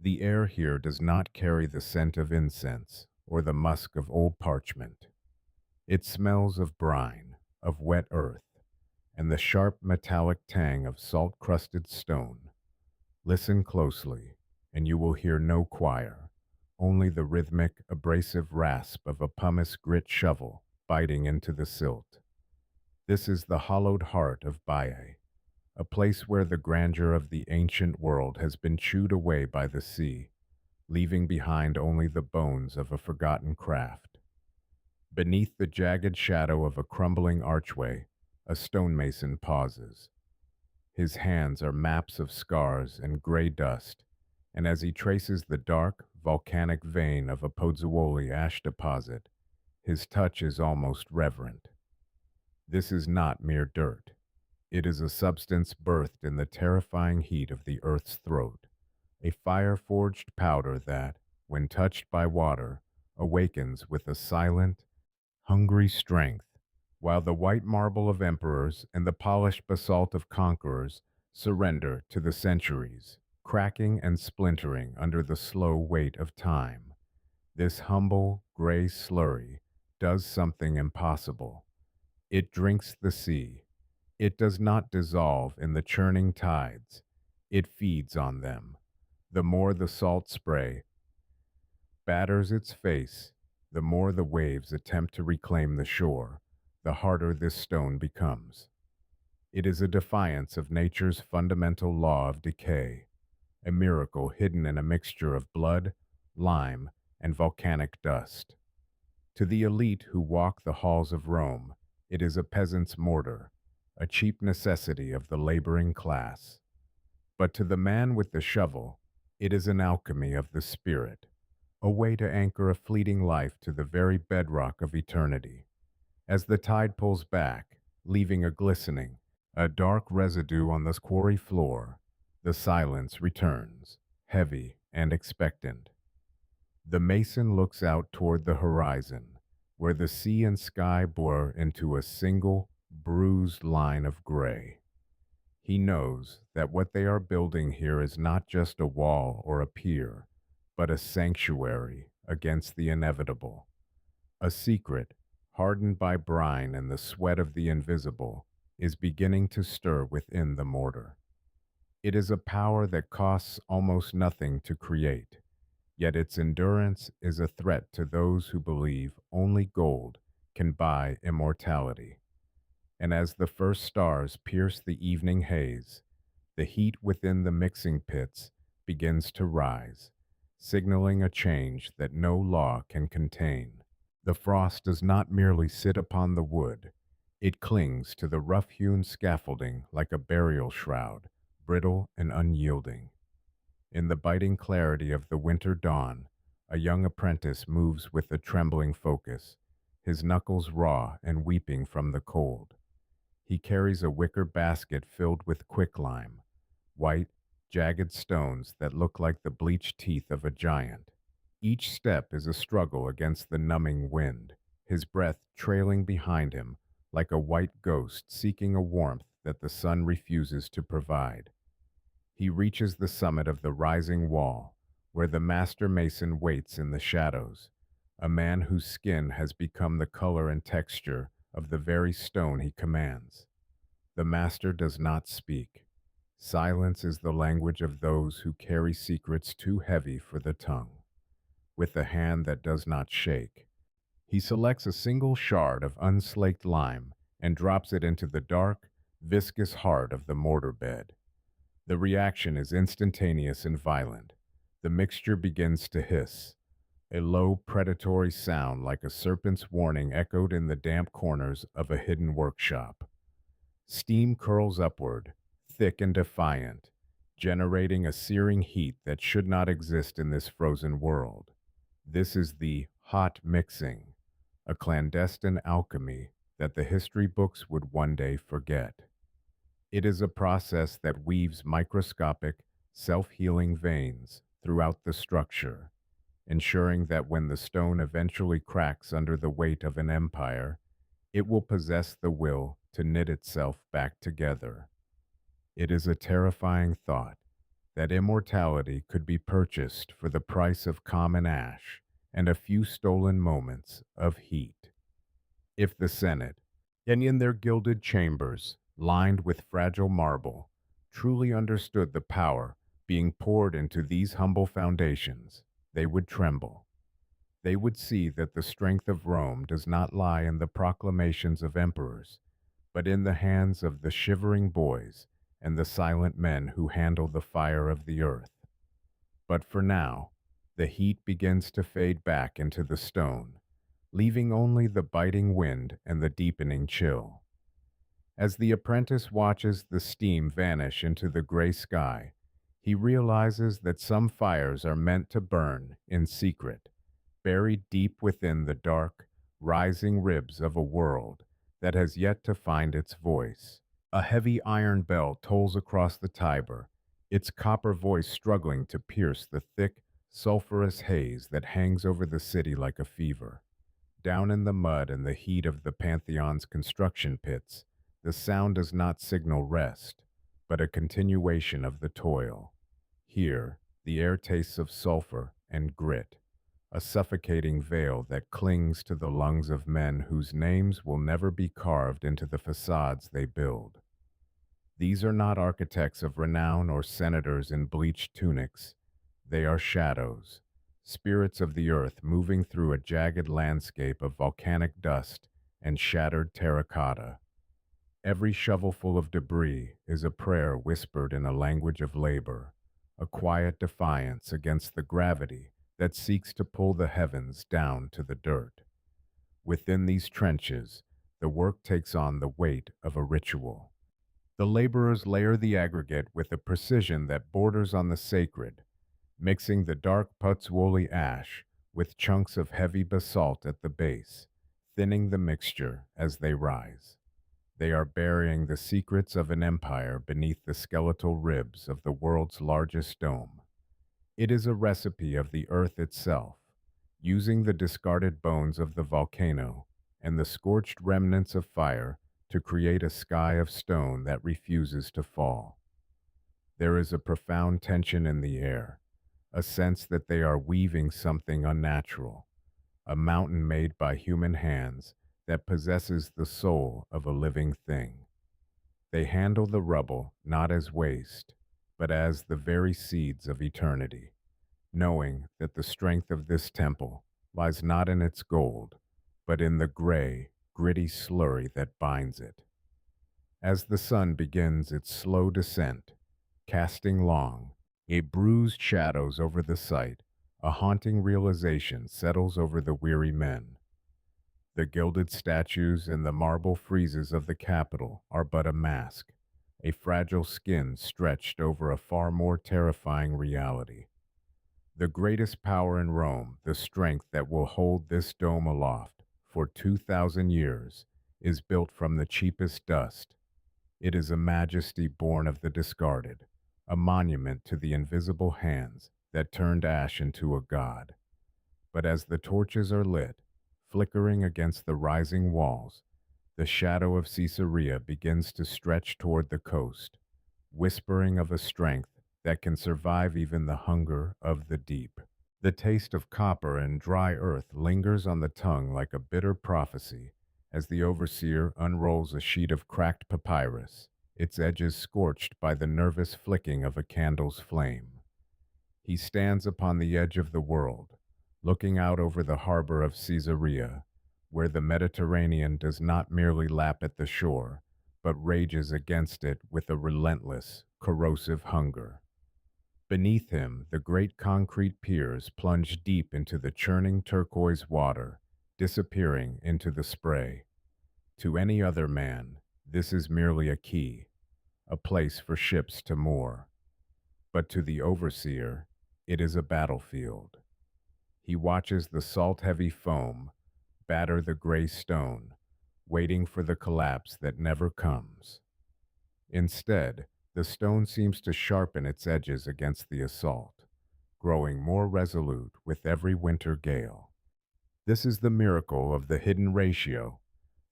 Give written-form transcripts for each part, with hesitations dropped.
The air here does not carry the scent of incense or the musk of old parchment. It smells of brine, of wet earth, and the sharp metallic tang of salt-crusted stone. Listen closely, and you will hear no choir, only the rhythmic, abrasive rasp of a pumice grit shovel biting into the silt. This is the hollowed heart of Baiae, a place where the grandeur of the ancient world has been chewed away by the sea, leaving behind only the bones of a forgotten craft. Beneath the jagged shadow of a crumbling archway, a stonemason pauses. His hands are maps of scars and gray dust, and as he traces the dark, volcanic vein of a Pozzuoli ash deposit, his touch is almost reverent. This is not mere dirt. It is a substance birthed in the terrifying heat of the earth's throat, a fire-forged powder that, when touched by water, awakens with a silent, hungry strength, while the white marble of emperors and the polished basalt of conquerors surrender to the centuries, cracking and splintering under the slow weight of time. This humble, gray slurry does something impossible. It drinks the sea. It does not dissolve in the churning tides. It feeds on them. The more the salt spray batters its face, the more the waves attempt to reclaim the shore, the harder this stone becomes. It is a defiance of nature's fundamental law of decay, a miracle hidden in a mixture of blood, lime, and volcanic dust. To the elite who walk the halls of Rome, it is a peasant's mortar, a cheap necessity of the laboring class. But to the man with the shovel, it is an alchemy of the spirit, a way to anchor a fleeting life to the very bedrock of eternity. As the tide pulls back, leaving a glistening, a dark residue on the quarry floor, the silence returns, heavy and expectant. The mason looks out toward the horizon, where the sea and sky blur into a single, bruised line of gray. He knows that what they are building here is not just a wall or a pier, but a sanctuary against the inevitable. A secret, hardened by brine and the sweat of the invisible, is beginning to stir within the mortar. It is a power that costs almost nothing to create, yet its endurance is a threat to those who believe only gold can buy immortality. And as the first stars pierce the evening haze, the heat within the mixing pits begins to rise, signaling a change that no law can contain. The frost does not merely sit upon the wood, it clings to the rough-hewn scaffolding like a burial shroud, brittle and unyielding. In the biting clarity of the winter dawn, a young apprentice moves with a trembling focus, his knuckles raw and weeping from the cold. He carries a wicker basket filled with quicklime, white, jagged stones that look like the bleached teeth of a giant. Each step is a struggle against the numbing wind, his breath trailing behind him like a white ghost seeking a warmth that the sun refuses to provide. He reaches the summit of the rising wall, where the master mason waits in the shadows, a man whose skin has become the color and texture of the very stone he commands. The master does not speak. Silence is the language of those who carry secrets too heavy for the tongue. With a hand that does not shake, he selects a single shard of unslaked lime and drops it into the dark, viscous heart of the mortar bed. The reaction is instantaneous and violent. The mixture begins to hiss, a low, predatory sound like a serpent's warning echoed in the damp corners of a hidden workshop. Steam curls upward, thick and defiant, generating a searing heat that should not exist in this frozen world. This is the hot mixing, a clandestine alchemy that the history books would one day forget. It is a process that weaves microscopic, self-healing veins throughout the structure, ensuring that when the stone eventually cracks under the weight of an empire, it will possess the will to knit itself back together. It is a terrifying thought that immortality could be purchased for the price of common ash and a few stolen moments of heat. If the Senate, and in their gilded chambers, lined with fragile marble, truly understood the power being poured into these humble foundations, they would tremble. They would see that the strength of Rome does not lie in the proclamations of emperors, but in the hands of the shivering boys and the silent men who handle the fire of the earth. But for now, the heat begins to fade back into the stone, leaving only the biting wind and the deepening chill. As the apprentice watches the steam vanish into the gray sky, he realizes that some fires are meant to burn in secret, buried deep within the dark, rising ribs of a world that has yet to find its voice. A heavy iron bell tolls across the Tiber, its copper voice struggling to pierce the thick, sulfurous haze that hangs over the city like a fever. Down in the mud and the heat of the Pantheon's construction pits, the sound does not signal rest, but a continuation of the toil. Here, the air tastes of sulfur and grit, a suffocating veil that clings to the lungs of men whose names will never be carved into the facades they build. These are not architects of renown or senators in bleached tunics. They are shadows, spirits of the earth moving through a jagged landscape of volcanic dust and shattered terracotta. Every shovelful of debris is a prayer whispered in a language of labor, a quiet defiance against the gravity that seeks to pull the heavens down to the dirt. Within these trenches, the work takes on the weight of a ritual. The laborers layer the aggregate with a precision that borders on the sacred, mixing the dark Pozzuoli ash with chunks of heavy basalt at the base, thinning the mixture as they rise. They are burying the secrets of an empire beneath the skeletal ribs of the world's largest dome. It is a recipe of the earth itself, using the discarded bones of the volcano and the scorched remnants of fire to create a sky of stone that refuses to fall. There is a profound tension in the air, a sense that they are weaving something unnatural, a mountain made by human hands that possesses the soul of a living thing. They handle the rubble not as waste, but as the very seeds of eternity, knowing that the strength of this temple lies not in its gold, but in the gray, gritty slurry that binds it. As the sun begins its slow descent, casting long, bruised shadows over the site, a haunting realization settles over the weary men. The gilded statues and the marble friezes of the Capitol are but a mask, a fragile skin stretched over a far more terrifying reality. The greatest power in Rome, the strength that will hold this dome aloft for 2,000 years, is built from the cheapest dust. It is a majesty born of the discarded, a monument to the invisible hands that turned ash into a god. But as the torches are lit, flickering against the rising walls, the shadow of Caesarea begins to stretch toward the coast, whispering of a strength that can survive even the hunger of the deep. The taste of copper and dry earth lingers on the tongue like a bitter prophecy as the overseer unrolls a sheet of cracked papyrus, its edges scorched by the nervous flicking of a candle's flame. He stands upon the edge of the world, looking out over the harbor of Caesarea, where the Mediterranean does not merely lap at the shore, but rages against it with a relentless, corrosive hunger. Beneath him, the great concrete piers plunge deep into the churning turquoise water, disappearing into the spray. To any other man, this is merely a quay, a place for ships to moor. But to the overseer, it is a battlefield. He watches the salt-heavy foam batter the gray stone, waiting for the collapse that never comes. Instead, the stone seems to sharpen its edges against the assault, growing more resolute with every winter gale. This is the miracle of the hidden ratio,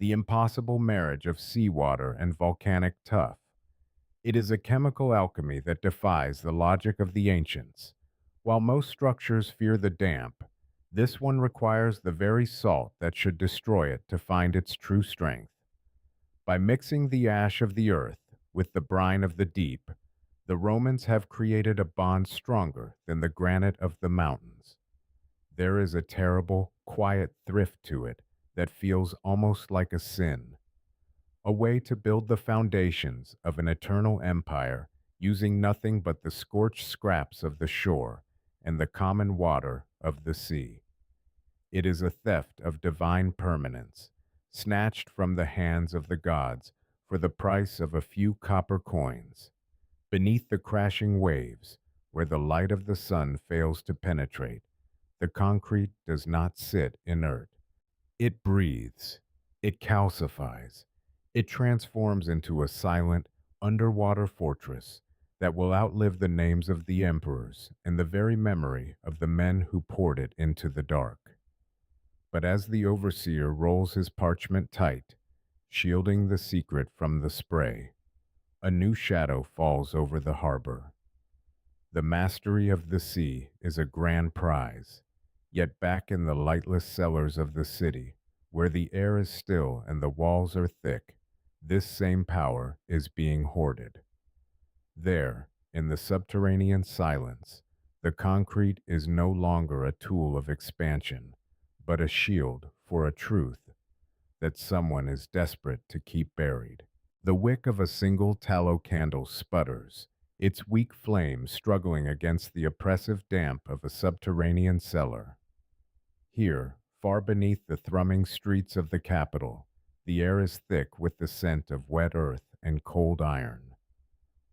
the impossible marriage of seawater and volcanic tuff. It is a chemical alchemy that defies the logic of the ancients. While most structures fear the damp, this one requires the very salt that should destroy it to find its true strength. By mixing the ash of the earth with the brine of the deep, the Romans have created a bond stronger than the granite of the mountains. There is a terrible, quiet thrift to it that feels almost like a sin, a way to build the foundations of an eternal empire using nothing but the scorched scraps of the shore and the common water of the sea. It is a theft of divine permanence, snatched from the hands of the gods for the price of a few copper coins. Beneath the crashing waves, where the light of the sun fails to penetrate, the concrete does not sit inert. It breathes, it calcifies, it transforms into a silent, underwater fortress that will outlive the names of the emperors and the very memory of the men who poured it into the dark. But as the overseer rolls his parchment tight, shielding the secret from the spray, a new shadow falls over the harbor. The mastery of the sea is a grand prize, yet back in the lightless cellars of the city, where the air is still and the walls are thick, this same power is being hoarded. There, in the subterranean silence, the concrete is no longer a tool of expansion, but a shield for a truth that someone is desperate to keep buried. The wick of a single tallow candle sputters, its weak flame struggling against the oppressive damp of a subterranean cellar. Here, far beneath the thrumming streets of the capital, the air is thick with the scent of wet earth and cold iron.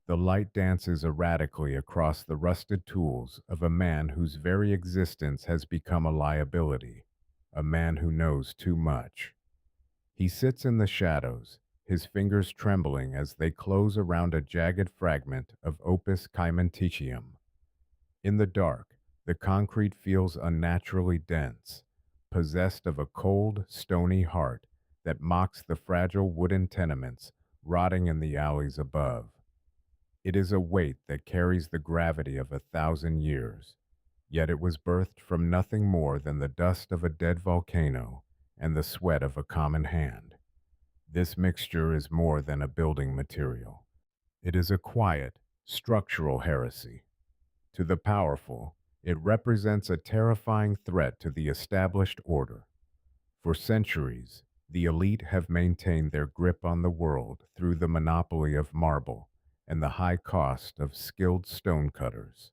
The light dances erratically across the rusted tools of a man whose very existence has become a liability, a man who knows too much. He sits in the shadows, his fingers trembling as they close around a jagged fragment of opus caementitium. In the dark, the concrete feels unnaturally dense, possessed of a cold, stony heart that mocks the fragile wooden tenements rotting in the alleys above. It is a weight that carries the gravity of 1,000 years, yet it was birthed from nothing more than the dust of a dead volcano and the sweat of a common hand. This mixture is more than a building material. It is a quiet, structural heresy. To the powerful, it represents a terrifying threat to the established order. For centuries, the elite have maintained their grip on the world through the monopoly of marble and the high cost of skilled stonecutters.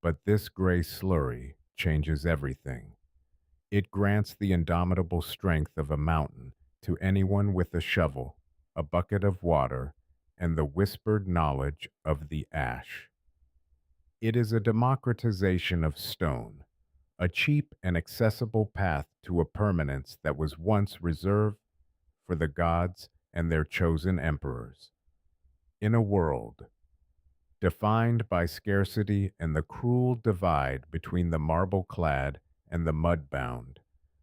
But this gray slurry changes everything. It grants the indomitable strength of a mountain to anyone with a shovel, a bucket of water, and the whispered knowledge of the ash. It is a democratization of stone, a cheap and accessible path to a permanence that was once reserved for the gods and their chosen emperors. In a world defined by scarcity and the cruel divide between the marble-clad and the mud-bound,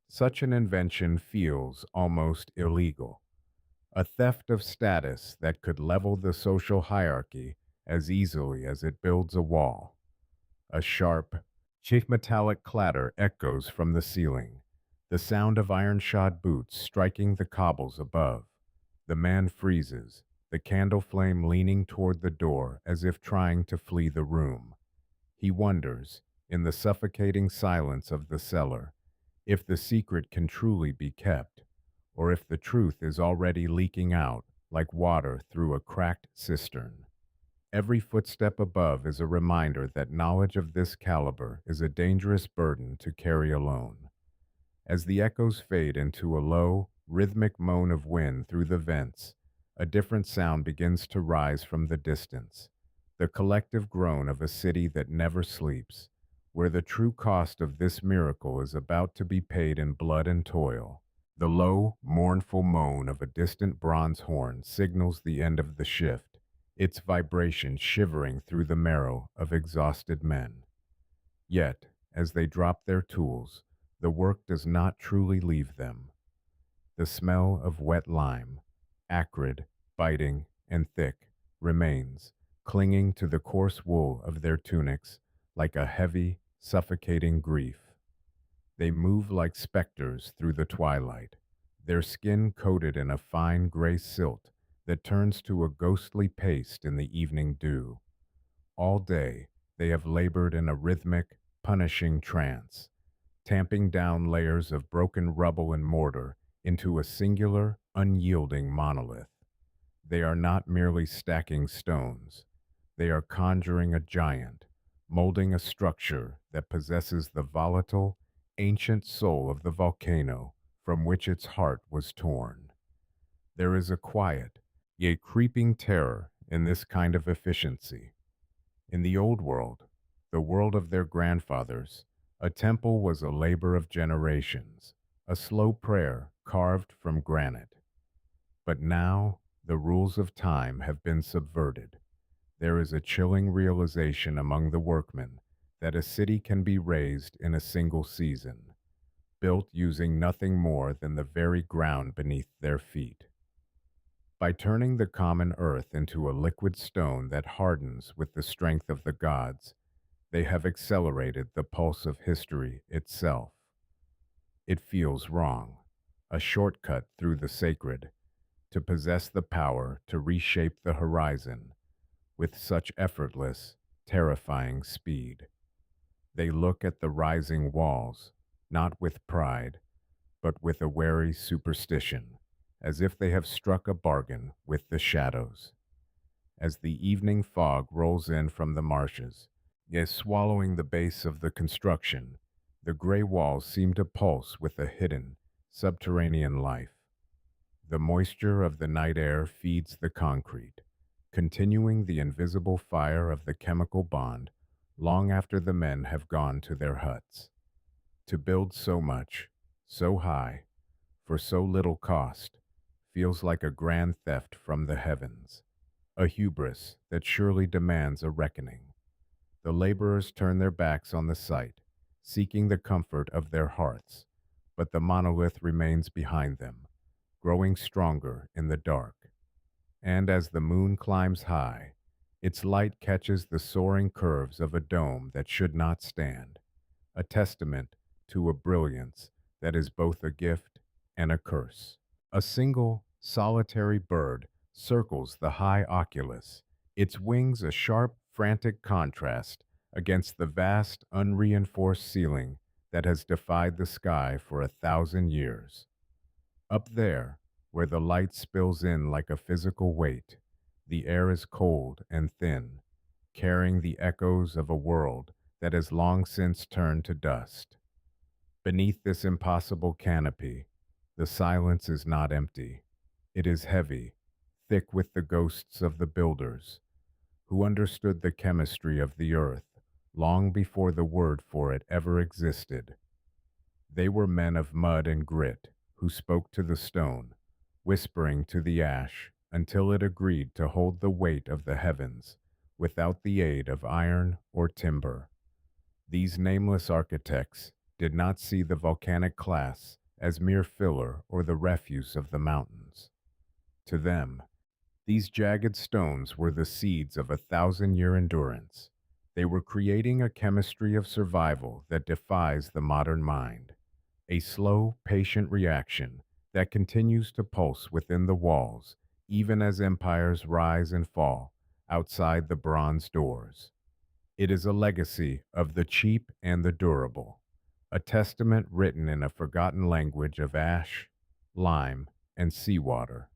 such an invention feels almost illegal, a theft of status that could level the social hierarchy as easily as it builds a wall. A sharp, cheap metallic clatter echoes from the ceiling, the sound of iron-shod boots striking the cobbles above. The man freezes, the candle flame leaning toward the door as if trying to flee the room. He wonders, in the suffocating silence of the cellar, if the secret can truly be kept, or if the truth is already leaking out like water through a cracked cistern. Every footstep above is a reminder that knowledge of this caliber is a dangerous burden to carry alone. As the echoes fade into a low, rhythmic moan of wind through the vents, a different sound begins to rise from the distance, the collective groan of a city that never sleeps, where the true cost of this miracle is about to be paid in blood and toil. The low, mournful moan of a distant bronze horn signals the end of the shift, its vibration shivering through the marrow of exhausted men. Yet, as they drop their tools, the work does not truly leave them. The smell of wet lime, acrid, biting, and thick, remains, clinging to the coarse wool of their tunics like a heavy, suffocating grief. They move like specters through the twilight, their skin coated in a fine gray silt that turns to a ghostly paste in the evening dew. All day, they have labored in a rhythmic, punishing trance, tamping down layers of broken rubble and mortar into a singular, unyielding monolith. They are not merely stacking stones. They are conjuring a giant, molding a structure that possesses the volatile, ancient soul of the volcano from which its heart was torn. There is a quiet, yea creeping terror in this kind of efficiency. In the old world, the world of their grandfathers, a temple was a labor of generations, a slow prayer carved from granite. But now the rules of time have been subverted. There is a chilling realization among the workmen that a city can be raised in a single season, built using nothing more than the very ground beneath their feet. By turning the common earth into a liquid stone that hardens with the strength of the gods, they have accelerated the pulse of history itself. It feels wrong, a shortcut through the sacred, to possess the power to reshape the horizon with such effortless, terrifying speed. They look at the rising walls, not with pride, but with a wary superstition, as if they have struck a bargain with the shadows. As the evening fog rolls in from the marshes, yet swallowing the base of the construction, the gray walls seem to pulse with a hidden, subterranean life. The moisture of the night air feeds the concrete, continuing the invisible fire of the chemical bond long after the men have gone to their huts. To build so much, so high, for so little cost, feels like a grand theft from the heavens, a hubris that surely demands a reckoning. The laborers turn their backs on the site, seeking the comfort of their hearths, but the monolith remains behind them, growing stronger in the dark. And as the moon climbs high, its light catches the soaring curves of a dome that should not stand, a testament to a brilliance that is both a gift and a curse. A single, solitary bird circles the high oculus, its wings a sharp, frantic contrast against the vast, unreinforced ceiling that has defied the sky for 1,000 years. Up there, where the light spills in like a physical weight, the air is cold and thin, carrying the echoes of a world that has long since turned to dust. Beneath this impossible canopy, the silence is not empty. It is heavy, thick with the ghosts of the builders, who understood the chemistry of the earth long before the word for it ever existed. They were men of mud and grit who spoke to the stone, whispering to the ash until it agreed to hold the weight of the heavens without the aid of iron or timber. These nameless architects did not see the volcanic class as mere filler or the refuse of the mountains. To them, these jagged stones were the seeds of 1,000-year endurance. They were creating a chemistry of survival that defies the modern mind, a slow, patient reaction that continues to pulse within the walls, even as empires rise and fall outside the bronze doors. It is a legacy of the cheap and the durable, a testament written in a forgotten language of ash, lime, and seawater.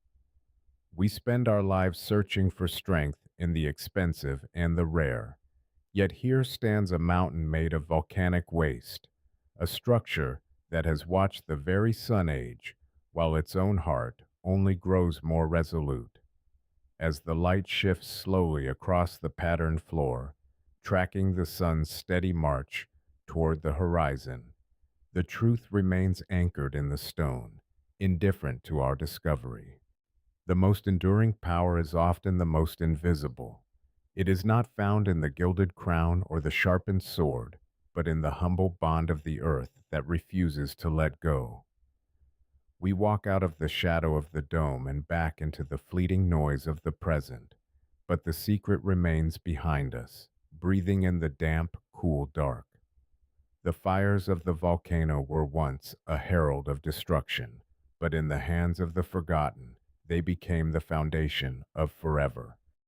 We spend our lives searching for strength in the expensive and the rare. Yet here stands a mountain made of volcanic waste, a structure that has watched the very sun age, while its own heart only grows more resolute. As the light shifts slowly across the patterned floor, tracking the sun's steady march toward the horizon, the truth remains anchored in the stone, indifferent to our discovery. The most enduring power is often the most invisible. It is not found in the gilded crown or the sharpened sword, but in the humble bond of the earth that refuses to let go. We walk out of the shadow of the dome and back into the fleeting noise of the present, but the secret remains behind us, breathing in the damp, cool dark. The fires of the volcano were once a herald of destruction, but in the hands of the forgotten, they became the foundation of forever.